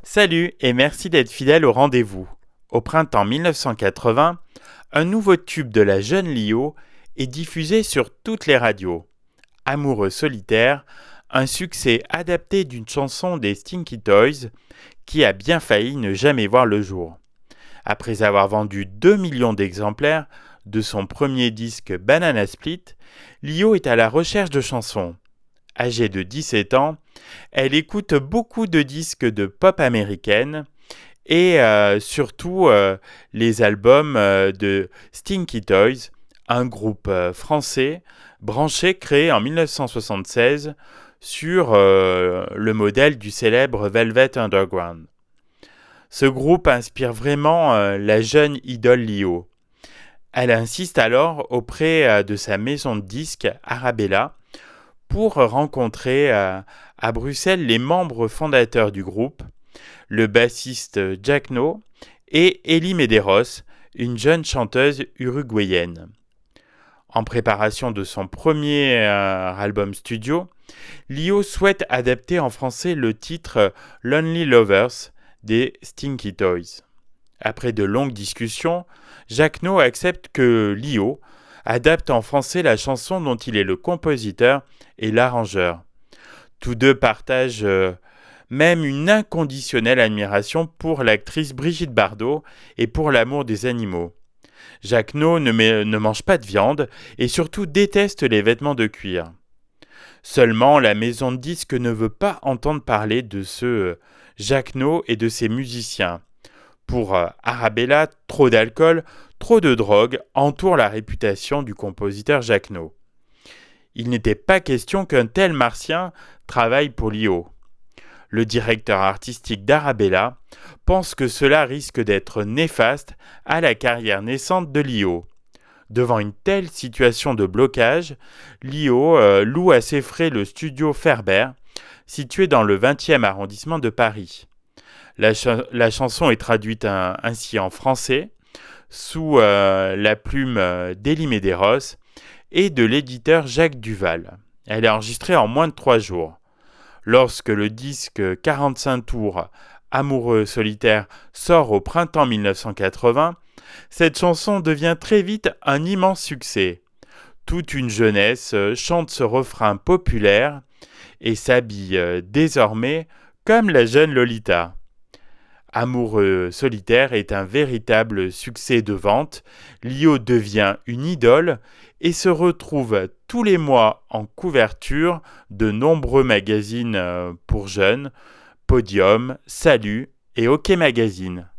Salut et merci d'être fidèle au rendez-vous. Au printemps 1980, un nouveau tube de la jeune Lio est diffusé sur toutes les radios. Amoureux solitaire, un succès adapté d'une chanson des Stinky Toys qui a bien failli ne jamais voir le jour. Après avoir vendu 2 millions d'exemplaires de son premier disque Banana Split, Lio est à la recherche de chansons. Âgée de 17 ans, elle écoute beaucoup de disques de pop américaine et surtout les albums de Stinky Toys, un groupe français branché créé en 1976 sur le modèle du célèbre Velvet Underground. Ce groupe inspire vraiment la jeune idole Lio. Elle insiste alors auprès de sa maison de disques Arabella pour rencontrer à Bruxelles les membres fondateurs du groupe, le bassiste Jack No et Ellie Medeiros, une jeune chanteuse uruguayenne. En préparation de son premier album studio, Lio souhaite adapter en français le titre Lonely Lovers des Stinky Toys. Après de longues discussions, Jack No accepte que Lio adapte en français la chanson dont il est le compositeur et l'arrangeur. Tous deux partagent même une inconditionnelle admiration pour l'actrice Brigitte Bardot et pour l'amour des animaux. Jack No ne mange pas de viande et surtout déteste les vêtements de cuir. Seulement, la maison de disques ne veut pas entendre parler de ce Jack No et de ses musiciens. Pour Arabella, trop d'alcool, trop de drogue entourent la réputation du compositeur Jack No. Il n'était pas question qu'un tel martien travaille pour Lio. Le directeur artistique d'Arabella pense que cela risque d'être néfaste à la carrière naissante de Lio. Devant une telle situation de blocage, Lio loue à ses frais le studio Ferber, situé dans le 20e arrondissement de Paris. La chanson est traduite ainsi en français, sous la plume d'Ellie Medeiros et de l'éditeur Jacques Duval. Elle est enregistrée en moins de 3 jours. Lorsque le disque 45 tours Amoureux solitaire sort au printemps 1980, cette chanson devient très vite un immense succès. Toute une jeunesse chante ce refrain populaire et s'habille désormais comme la jeune Lolita. Amoureux solitaire est un véritable succès de vente. Lio devient une idole et se retrouve tous les mois en couverture de nombreux magazines pour jeunes, Podium, Salut et OK Magazine.